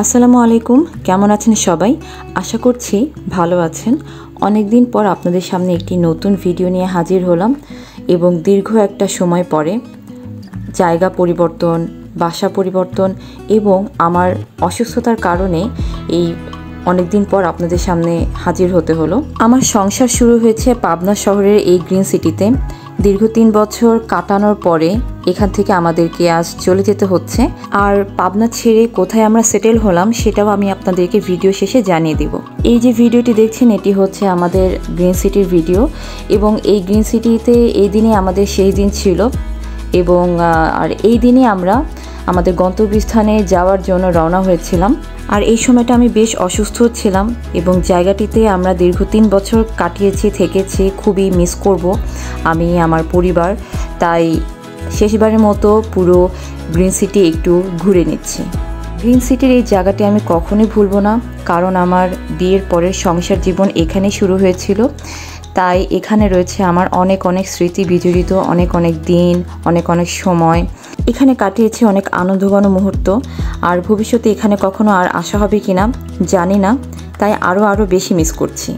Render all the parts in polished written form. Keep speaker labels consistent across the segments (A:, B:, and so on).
A: আসসালামু আলাইকুম, কেমন আছেন সবাই? আশা করছি ভালো আছেন। অনেক দিন পর আপনাদের সামনে একটি নতুন ভিডিও নিয়ে হাজির হলাম এবং দীর্ঘ একটা সময় পরে জায়গা পরিবর্তন, বাসা পরিবর্তন এবং আমার অসুস্থতার কারণে এই অনেক দিন পর আপনাদের সামনে হাজির হতে হলো। আমার সংসার শুরু হয়েছে পাবনা শহরের এই গ্রিন সিটিতে। দীর্ঘ 3 বছর কাটানোর পরে এখান থেকে আমাদেরকে আজ চলে যেতে হচ্ছে। আর পাবনা ছেড়ে কোথায় আমরা সেটেল হলাম সেটাও আমি আপনাদেরকে ভিডিও শেষে জানিয়ে দিব। এই যে ভিডিওটি দেখছেন এটি হচ্ছে আমাদের গ্রিন সিটির ভিডিও এবং এই গ্রিন সিটিতে এই দিনে আমাদের সেই দিন ছিল এবং আর এই দিনে আমরা আমাদের গন্তব্যস্থানে যাওয়ার জন্য রওনা হয়েছিলাম। আর এই সময়টা আমি বেশ অসুস্থ ছিলাম এবং জায়গাটিতে আমরা দীর্ঘ 3 বছর কাটিয়েছি, থেকেছি। খুবই মিস করব আমি আমার পরিবার, তাই শেষবারের মতো পুরো গ্রিন সিটি একটু ঘুরে নিচ্ছি। গ্রিন সিটির এই জায়গাটি আমি কখনোই ভুলব না, কারণ আমার বিয়ের পরের সংসার জীবন এখানেই শুরু হয়েছিল। তাই এখানে রয়েছে আমার অনেক অনেক স্মৃতি বিজড়িত, অনেক অনেক দিন, অনেক অনেক সময় এখানে কাটিয়েছি, অনেক আনন্দঘন মুহূর্ত। আর ভবিষ্যতে এখানে কখনো আর আসা হবে কিনা জানি না, তাই আরও বেশি মিস করছি।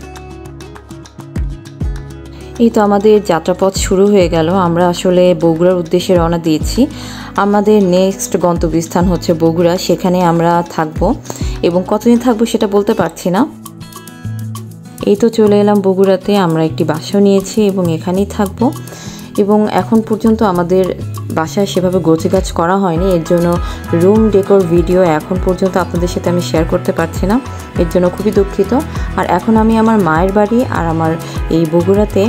A: এই তো আমাদের যাত্রাপথ শুরু হয়ে গেল। আমরা আসলে বগুড়ার উদ্দেশ্যে রওনা দিয়েছি। আমাদের নেক্সট গন্তব্যস্থান হচ্ছে বগুড়া, সেখানে আমরা থাকব এবং কতদিন থাকবো সেটা বলতে পারছি না। এই তো চলে এলাম বগুড়াতে, আমরা একটি বাসাও নিয়েছি এবং এখানেই থাকব। এবং এখন পর্যন্ত আমাদের বাসায় সেভাবে গোছগাছ করা হয়নি, এর জন্য রুম ডেকোর ভিডিও এখন পর্যন্ত আপনাদের সাথে আমি শেয়ার করতে পারছি না, এর জন্য খুবই দুঃখিত। আর এখন আমি আমার মায়ের বাড়ি আর আমার এই বগুড়াতে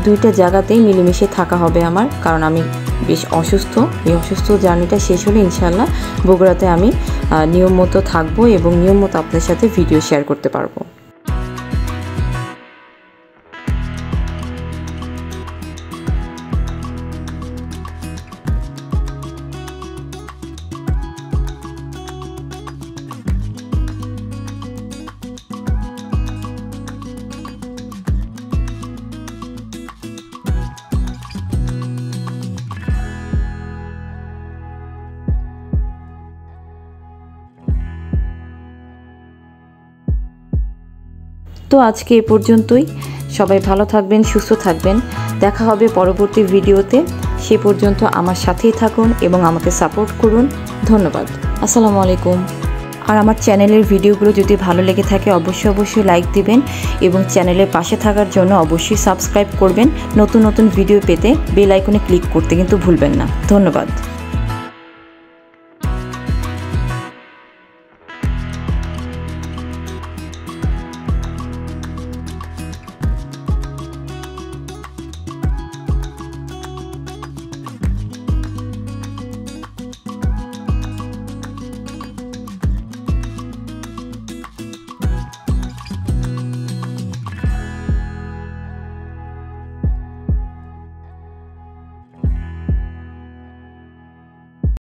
A: দুইটা জায়গাতেই মিলেমিশে থাকা হবে আমার, কারণ আমি বেশ অসুস্থ। এই অসুস্থ জার্নিটা শেষ হলে ইনশাল্লাহ বগুড়াতে আমি নিয়ম মতো থাকবো এবং নিয়ম মতো আপনাদের সাথে ভিডিও শেয়ার করতে পারবো। তো আজকে এ পর্যন্তই। সবাই ভালো থাকবেন, সুস্থ থাকবেন। দেখা হবে পরবর্তী ভিডিওতে। সে পর্যন্ত আমার সাথেই থাকুন এবং আমাকে সাপোর্ট করুন। ধন্যবাদ। আসসালামু আলাইকুম। আর আমার চ্যানেলের ভিডিওগুলো যদি ভালো লেগে থাকে অবশ্যই লাইক দিবেন এবং চ্যানেলের পাশে থাকার জন্য অবশ্যই সাবস্ক্রাইব করবেন। নতুন নতুন ভিডিও পেতে বেল আইকনে ক্লিক করতে কিন্তু ভুলবেন না। ধন্যবাদ।